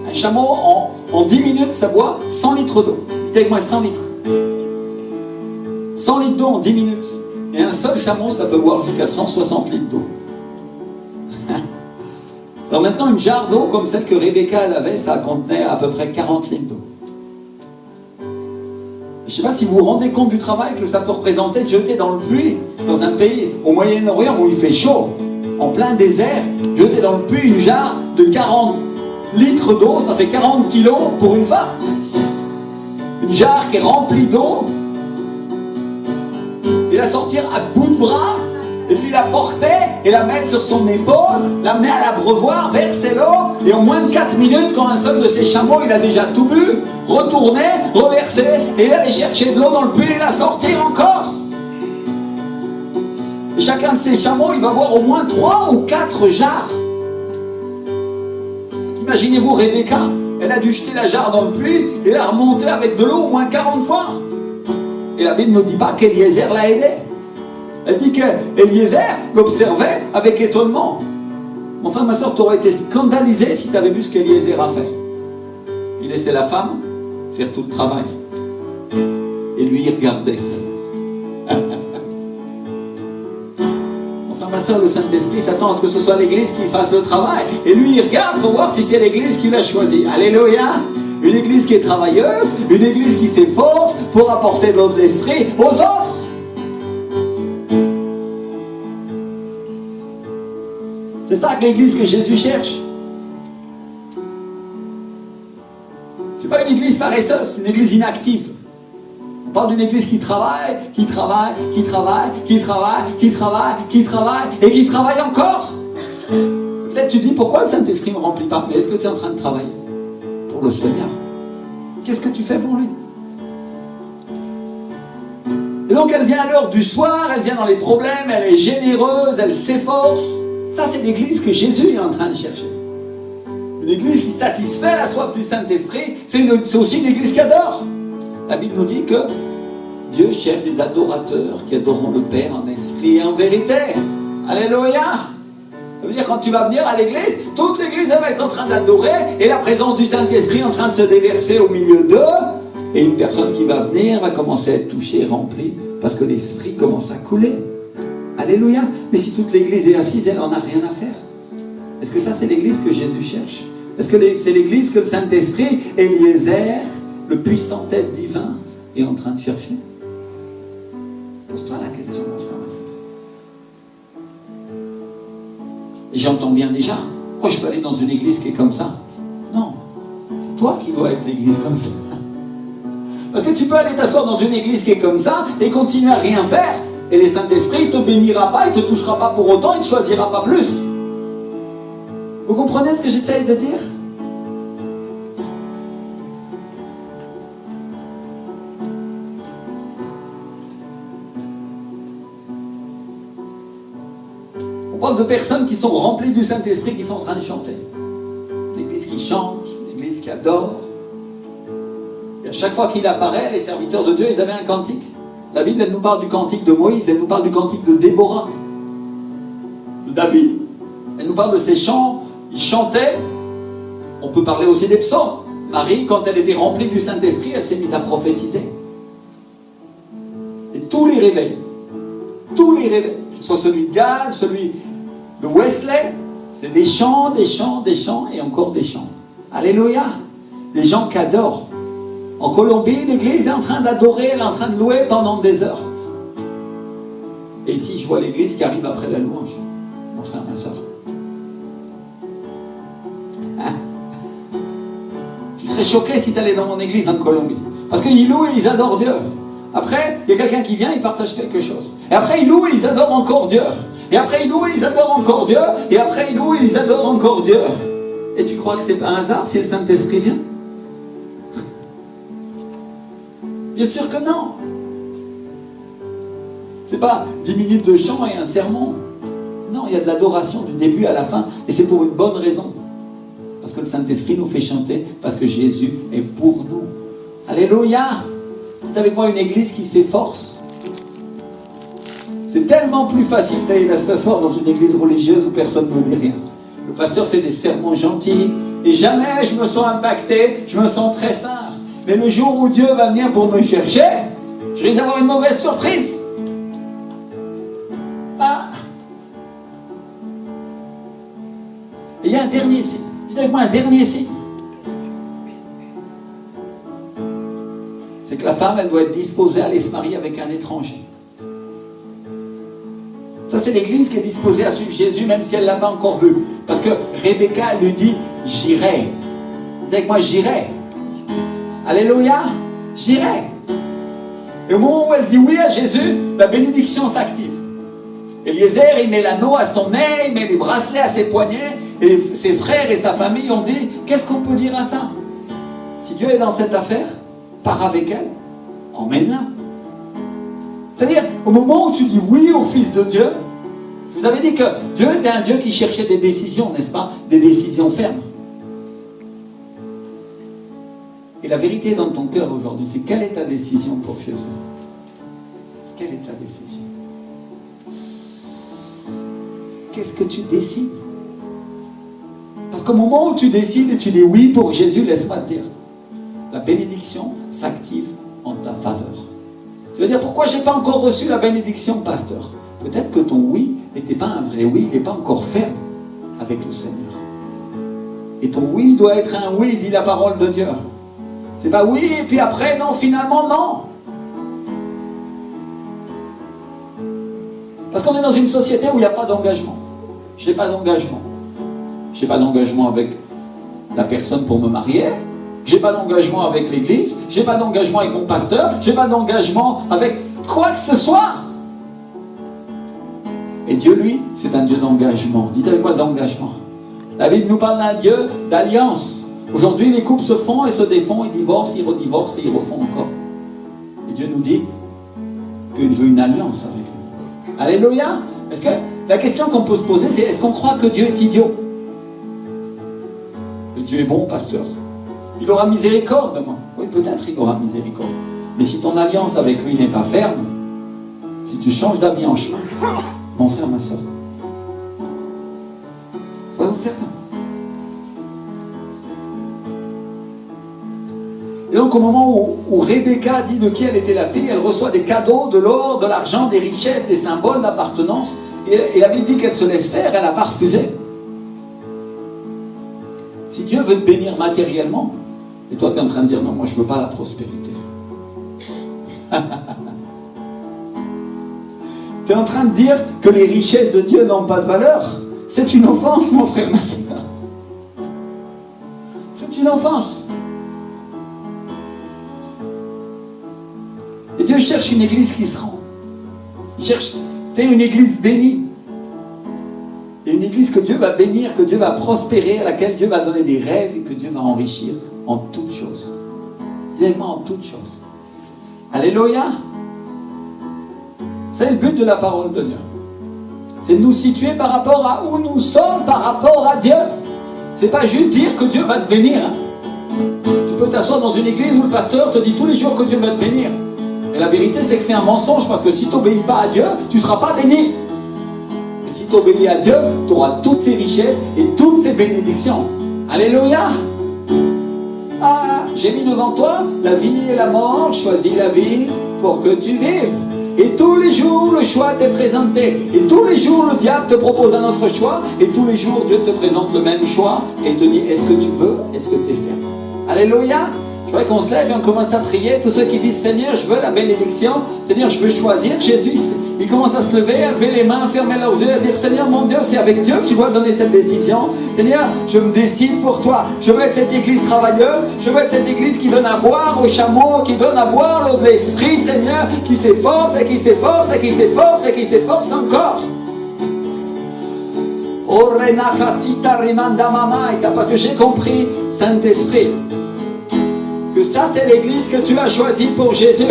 Un chameau, en 10 minutes, ça boit 100 litres d'eau. Dites avec moi 100 litres. 100 litres d'eau en 10 minutes. Et un seul chameau, ça peut boire jusqu'à 160 litres d'eau. Alors maintenant, une jarre d'eau comme celle que Rebecca elle avait, ça contenait à peu près 40 litres d'eau. Je ne sais pas si vous vous rendez compte du travail que ça peut représenter de jeter dans le puits, dans un pays au Moyen-Orient où il fait chaud, en plein désert, jeter dans le puits une jarre de 40 litres d'eau, ça fait 40 kilos pour une femme. Une jarre qui est remplie d'eau, et la sortir à bout de bras, et puis la porter et la mettre sur son épaule, l'amener à l'abreuvoir, verser l'eau, et en moins de 4 minutes, quand un seul de ses chameaux, il a déjà tout bu, retourner, reverser, et aller chercher de l'eau dans le puits et la sortir encore. Et chacun de ces chameaux, il va avoir au moins 3 ou 4 jarres. Imaginez-vous Rebecca, elle a dû jeter la jarre dans le puits et la remonter avec de l'eau au moins 40 fois. Et la Bible ne dit pas qu'Eliezer l'a aidé. Elle dit qu'Eliezer l'observait avec étonnement. Mon frère, ma soeur, tu aurais été scandalisé si tu avais vu ce qu'Eliezer a fait. Il laissait la femme faire tout le travail. Et lui, il regardait. Mon frère, ma soeur, le Saint-Esprit s'attend à ce que ce soit l'Église qui fasse le travail. Et lui, il regarde pour voir si c'est l'Église qu'il a choisie. Alléluia! Une Église qui est travailleuse, une Église qui s'efforce pour apporter de l'eau de l'Esprit aux autres. C'est ça que l'Église que Jésus cherche. C'est pas une Église paresseuse, une Église inactive. On parle d'une Église qui travaille, qui travaille, qui travaille, qui travaille, qui travaille, qui travaille, et qui travaille encore. Peut-être tu te dis, pourquoi le Saint-Esprit ne me remplit pas? Mais est-ce que tu es en train de travailler pour le Seigneur? Qu'est-ce que tu fais pour lui? Et donc elle vient à l'heure du soir, elle vient dans les problèmes, elle est généreuse, elle s'efforce. Ça, c'est l'Église que Jésus est en train de chercher. Une Église qui satisfait la soif du Saint-Esprit, c'est aussi une Église qui adore. La Bible nous dit que Dieu cherche des adorateurs qui adoreront le Père en esprit et en vérité. Alléluia! Ça veut dire quand tu vas venir à l'église, toute l'église va être en train d'adorer et la présence du Saint-Esprit en train de se déverser au milieu d'eux. Et une personne qui va venir va commencer à être touchée, remplie, parce que l'Esprit commence à couler. Alléluia! Mais si toute l'église est assise, elle n'en a rien à faire. Est-ce que ça, c'est l'église que Jésus cherche? Est-ce que c'est l'église que le Saint-Esprit, Eliezer, le puissant être divin, est en train de chercher? Pose-toi la question, mon frère, ma sœur. Et j'entends bien déjà, moi je peux aller dans une église qui est comme ça. Non, c'est toi qui dois être l'église comme ça. Parce que tu peux aller t'asseoir dans une église qui est comme ça et continuer à rien faire. Et le Saint-Esprit ne te bénira pas, il ne te touchera pas pour autant, il ne choisira pas plus. Vous comprenez ce que j'essaye de dire? On parle de personnes qui sont remplies du Saint-Esprit, qui sont en train de chanter. L'église qui chante, l'église qui adore. Et à chaque fois qu'il apparaît, les serviteurs de Dieu, ils avaient un cantique. La Bible, elle nous parle du cantique de Moïse, elle nous parle du cantique de Déborah, de David. Elle nous parle de ces chants, ils chantaient. On peut parler aussi des psaumes. Marie, quand elle était remplie du Saint-Esprit, elle s'est mise à prophétiser. Et tous les réveils, que ce soit celui de Gall, celui de Wesley, c'est des chants, des chants, des chants et encore des chants. Alléluia! Des gens qui adorent. En Colombie, l'église est en train d'adorer, elle est en train de louer pendant des heures. Et ici, je vois l'église qui arrive après la louange. Mon frère, ma soeur. Tu serais choqué si tu allais dans mon église en Colombie. Parce qu'ils louent et ils adorent Dieu. Après, il y a quelqu'un qui vient, il partage quelque chose. Et après, ils louent et ils adorent encore Dieu. Et après, ils louent et ils adorent encore Dieu. Et après, ils louent et ils adorent encore Dieu. Et tu crois que c'est pas un hasard si le Saint-Esprit vient? Bien sûr que non. C'est pas 10 minutes de chant et un sermon. Non, il y a de l'adoration du début à la fin. Et c'est pour une bonne raison. Parce que le Saint-Esprit nous fait chanter. Parce que Jésus est pour nous. Alléluia. C'est avec moi une église qui s'efforce. C'est tellement plus facile d'aller s'asseoir dans une église religieuse où personne ne dit rien. Le pasteur fait des sermons gentils. Et jamais je me sens impacté. Je me sens très sain. Mais le jour où Dieu va venir pour me chercher, je risque d'avoir une mauvaise surprise. Ah. Et il y a un dernier signe. Dites avec moi un dernier signe. C'est que la femme, elle doit être disposée à aller se marier avec un étranger. Ça, c'est l'église qui est disposée à suivre Jésus, même si elle ne l'a pas encore vu. Parce que Rebecca, elle lui dit, j'irai. Dites avec moi, j'irai. Alléluia, j'irai. Et au moment où elle dit oui à Jésus, la bénédiction s'active. Eliezer, il met l'anneau à son nez, il met les bracelets à ses poignets, et ses frères et sa famille ont dit, qu'est-ce qu'on peut dire à ça? Si Dieu est dans cette affaire, pars avec elle, emmène-la. C'est-à-dire, au moment où tu dis oui au Fils de Dieu, je vous avais dit que Dieu était un Dieu qui cherchait des décisions, n'est-ce pas? Des décisions fermes. Et la vérité dans ton cœur aujourd'hui, c'est quelle est ta décision pour Jésus? Quelle est ta décision? Qu'est-ce que tu décides? Parce qu'au moment où tu décides et tu dis oui pour Jésus, laisse-moi te dire, la bénédiction s'active en ta faveur. Tu vas dire, pourquoi je n'ai pas encore reçu la bénédiction, pasteur? Peut-être que ton oui n'était pas un vrai oui, il n'est pas encore ferme avec le Seigneur. Et ton oui doit être un oui, dit la parole de Dieu. C'est pas oui, et puis après, non, finalement, non. Parce qu'on est dans une société où il n'y a pas d'engagement. Je n'ai pas d'engagement. Je n'ai pas d'engagement avec la personne pour me marier. Je n'ai pas d'engagement avec l'église. Je n'ai pas d'engagement avec mon pasteur. Je n'ai pas d'engagement avec quoi que ce soit. Et Dieu, lui, c'est un Dieu d'engagement. Dites avec moi d'engagement. La Bible nous parle d'un Dieu d'alliance. Aujourd'hui, les couples se font et se défont, ils divorcent, ils redivorcent et ils refont encore. Et Dieu nous dit qu'il veut une alliance avec nous. Alléluia. Est-ce que la question qu'on peut se poser, c'est est-ce qu'on croit que Dieu est idiot? Que Dieu est bon, pasteur. Il aura miséricorde de moi. Oui, peut-être il aura miséricorde. Mais si ton alliance avec lui n'est pas ferme, si tu changes d'avis en chemin, mon frère, ma soeur, soyons certains. Et donc au moment où Rebecca dit de qui elle était la fille, elle reçoit des cadeaux, de l'or, de l'argent, des richesses, des symboles d'appartenance. Et la Bible dit qu'elle se laisse faire, elle n'a pas refusé. Si Dieu veut te bénir matériellement, et toi tu es en train de dire non, moi je ne veux pas la prospérité. Tu es en train de dire que les richesses de Dieu n'ont pas de valeur. C'est une offense, mon frère, ma sœur. C'est une offense. Et Dieu cherche une église qui se rend. Il cherche, c'est une église bénie. Et une église que Dieu va bénir, que Dieu va prospérer, à laquelle Dieu va donner des rêves et que Dieu va enrichir en toutes choses. Directement en toutes choses. Alléluia. C'est le but de la parole de Dieu. C'est de nous situer par rapport à où nous sommes, par rapport à Dieu. C'est pas juste dire que Dieu va te bénir. Tu peux t'asseoir dans une église où le pasteur te dit tous les jours que Dieu va te bénir. Et la vérité, c'est que c'est un mensonge, parce que si tu n'obéis pas à Dieu, tu ne seras pas béni. Et si tu obéis à Dieu, tu auras toutes ses richesses et toutes ses bénédictions. Alléluia. Ah, j'ai mis devant toi la vie et la mort, choisis la vie pour que tu vives. Et tous les jours, le choix t'est présenté. Et tous les jours, le diable te propose un autre choix. Et tous les jours, Dieu te présente le même choix et te dit, est-ce que tu veux, est-ce que tu es ferme. Alléluia. Je voudrais qu'on se lève et on commence à prier. Tous ceux qui disent, Seigneur, je veux la bénédiction. C'est-à-dire, je veux choisir Jésus. Ils commencent à se lever, à lever les mains, à fermer leurs yeux, à dire, Seigneur, mon Dieu, c'est avec Dieu que tu dois donner cette décision. Seigneur, je me décide pour toi. Je veux être cette église travailleuse. Je veux être cette église qui donne à boire aux chameaux, qui donne à boire l'eau de l'esprit, Seigneur, qui s'efforce et qui s'efforce et qui s'efforce et qui s'efforce encore. Parce que j'ai compris, Saint-Esprit, que ça c'est l'église que tu as choisie pour Jésus.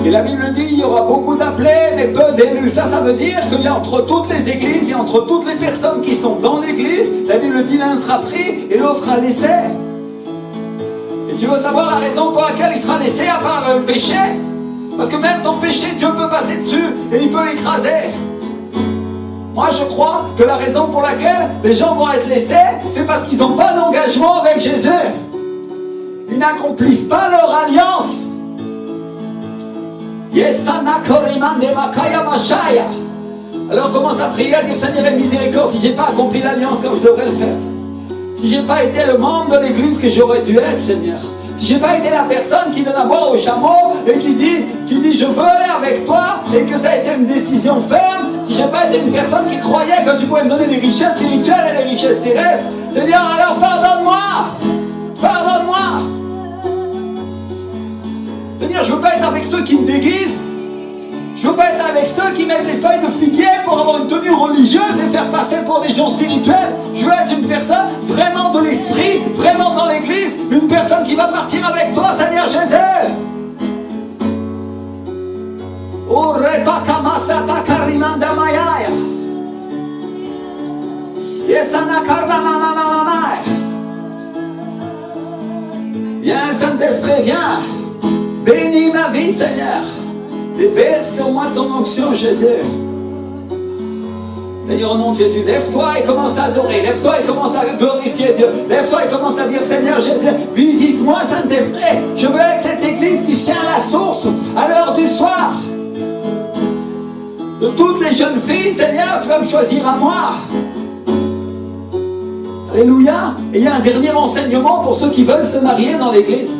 Et la Bible dit, il y aura beaucoup d'appelés, mais peu d'élus. Ça veut dire qu'il y a entre toutes les églises et entre toutes les personnes qui sont dans l'église, la Bible dit, l'un sera pris et l'autre sera laissé. Et tu veux savoir la raison pour laquelle il sera laissé, à part le péché? Parce que même ton péché, Dieu peut passer dessus et il peut l'écraser. Moi je crois que la raison pour laquelle les gens vont être laissés, c'est parce qu'ils n'ont pas d'engagement avec Jésus. Ils n'accomplissent pas leur alliance. Alors commence à prier, à dire, Seigneur, aie miséricorde, si je n'ai pas accompli l'alliance comme je devrais le faire. Si je n'ai pas été le membre de l'église que j'aurais dû être, Seigneur. Si je n'ai pas été la personne qui donne à boire au chameau et qui dit je veux aller avec toi et que ça a été une décision ferme. Si je n'ai pas été une personne qui croyait que tu pouvais me donner des richesses spirituelles et des richesses terrestres, Seigneur, alors pardonne-moi. Pardonne-moi. Seigneur, je ne veux pas être avec ceux qui me déguisent. Je ne veux pas être avec ceux qui mettent les feuilles de figuier pour avoir une tenue religieuse et faire passer pour des gens spirituels. Je veux être une personne vraiment de l'esprit, vraiment dans l'église, une personne qui va partir avec toi, Seigneur Jésus. Viens, Saint-Esprit, viens. Bénis ma vie, Seigneur. Déverse sur moi ton onction, Jésus. Seigneur, au nom de Jésus, lève-toi et commence à adorer. Lève-toi et commence à glorifier Dieu. Lève-toi et commence à dire, Seigneur Jésus, visite-moi, Saint-Esprit. Je veux être cette église qui tient à la source à l'heure du soir. De toutes les jeunes filles, Seigneur, tu vas me choisir à moi. Alléluia. Et il y a un dernier enseignement pour ceux qui veulent se marier dans l'église.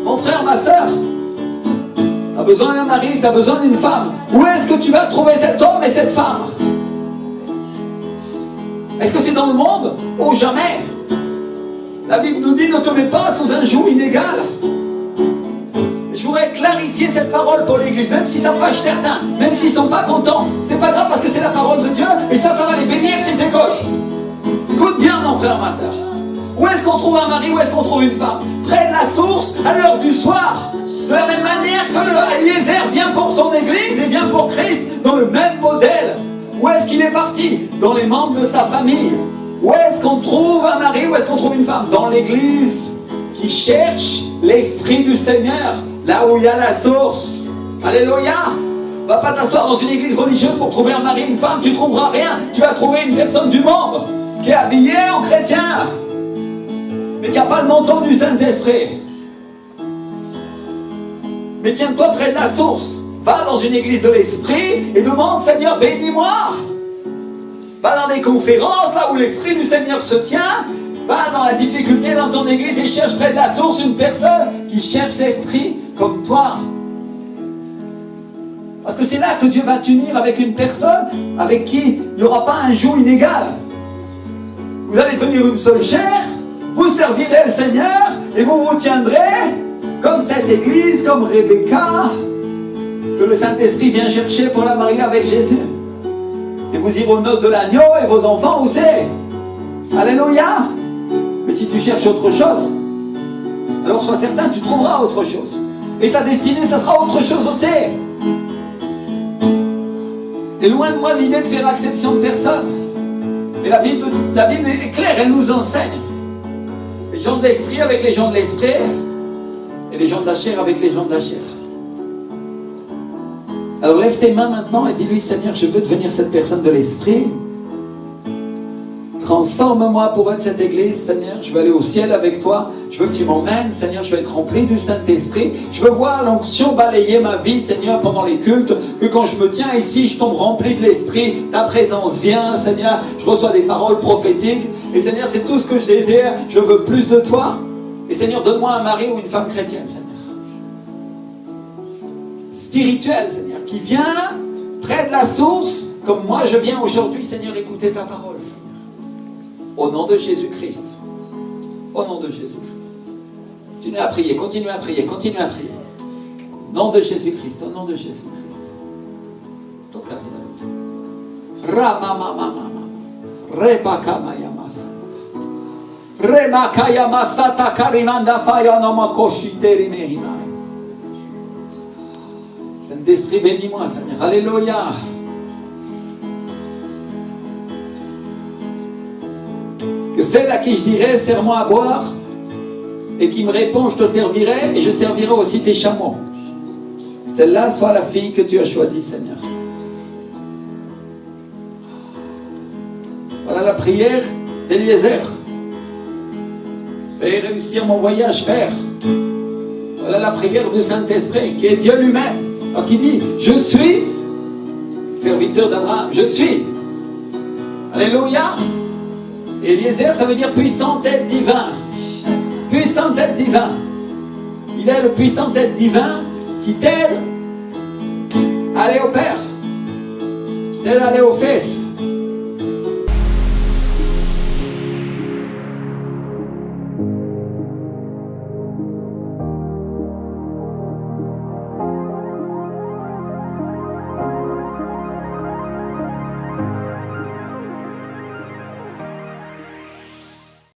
Mon frère, ma soeur, tu as besoin d'un mari, tu as besoin d'une femme. Où est-ce que tu vas trouver cet homme et cette femme? Est-ce que c'est dans le monde? Oh, jamais. La Bible nous dit, ne te mets pas sous un joug inégal. Je voudrais clarifier cette parole pour l'église, même si ça fâche certains, même s'ils ne sont pas contents. C'est pas grave parce que c'est la parole de Dieu et ça va les bénir s'ils écoutent. Écoute bien, mon frère, ma soeur. Où est-ce qu'on trouve un mari, où est-ce qu'on trouve une femme? Près de la source, à l'heure du soir. De la même manière que le Eliezer vient pour son église et vient pour Christ dans le même modèle. Où est-ce qu'il est parti? Dans les membres de sa famille. Où est-ce qu'on trouve un mari, où est-ce qu'on trouve une femme? Dans l'église qui cherche l'Esprit du Seigneur, là où il y a la source. Alléluia. Va pas t'asseoir dans une église religieuse pour trouver un mari, une femme, tu trouveras rien. Tu vas trouver une personne du monde qui est habillée en chrétien, mais qui n'a pas le manteau du Saint-Esprit. Mais tiens-toi près de la source. Va dans une église de l'Esprit et demande, Seigneur, bénis-moi. Va dans des conférences, là où l'Esprit du Seigneur se tient. Va dans la difficulté dans ton église et cherche près de la source une personne qui cherche l'Esprit comme toi. Parce que c'est là que Dieu va t'unir avec une personne avec qui il n'y aura pas un joug inégal. Vous allez devenir une seule chair, vous Vous servirez le Seigneur et vous vous tiendrez comme cette église, comme Rebecca, que le Saint-Esprit vient chercher pour la marier avec Jésus. Et vous irez aux noces de l'agneau et vos enfants, où c'est? Alléluia! Mais si tu cherches autre chose, alors sois certain, tu trouveras autre chose. Et ta destinée, ça sera autre chose aussi. Et loin de moi l'idée de faire exception de personne. Mais la Bible est claire, elle nous enseigne. Les gens de l'esprit avec les gens de l'esprit, et les gens de la chair avec les gens de la chair. Alors lève tes mains maintenant et dis-lui, Seigneur, je veux devenir cette personne de l'esprit. Transforme-moi pour être cette église, Seigneur. Je veux aller au ciel avec toi. Je veux que tu m'emmènes, Seigneur. Je veux être rempli du Saint-Esprit. Je veux voir l'onction balayer ma vie, Seigneur, pendant les cultes. Que quand je me tiens ici, je tombe rempli de l'Esprit. Ta présence vient, Seigneur. Je reçois des paroles prophétiques. Et Seigneur, c'est tout ce que je désire. Je veux plus de toi. Et Seigneur, donne-moi un mari ou une femme chrétienne, Seigneur. Spirituelle, Seigneur, qui vient près de la source, comme moi je viens aujourd'hui, Seigneur, écouter ta parole, Seigneur. Au nom de Jésus-Christ. Au nom de Jésus-Christ. Continuez à prier, continuez à prier, continuez à prier. Au nom de Jésus-Christ, au nom de Jésus-Christ. Ramamamamama. Rebakamayamasa. Remakayamasata karimanda fayanomakoshiteri merimai. Saint-Esprit, bénis-moi, Seigneur. Alléluia. Que celle à qui je dirai, sers-moi à boire, et qui me répond, je te servirai, et je servirai aussi tes chameaux. Celle-là soit la fille que tu as choisie, Seigneur. Voilà la prière d'Eliezer. Fais réussir mon voyage, Père. Voilà la prière du Saint-Esprit, qui est Dieu lui-même. Parce qu'il dit, je suis serviteur d'Abraham, je suis. Alléluia. Eliezer, ça veut dire puissant être divin. Puissant être divin. Il est le puissant être divin qui t'aide à aller au Père, qui t'aide à aller aux fesses,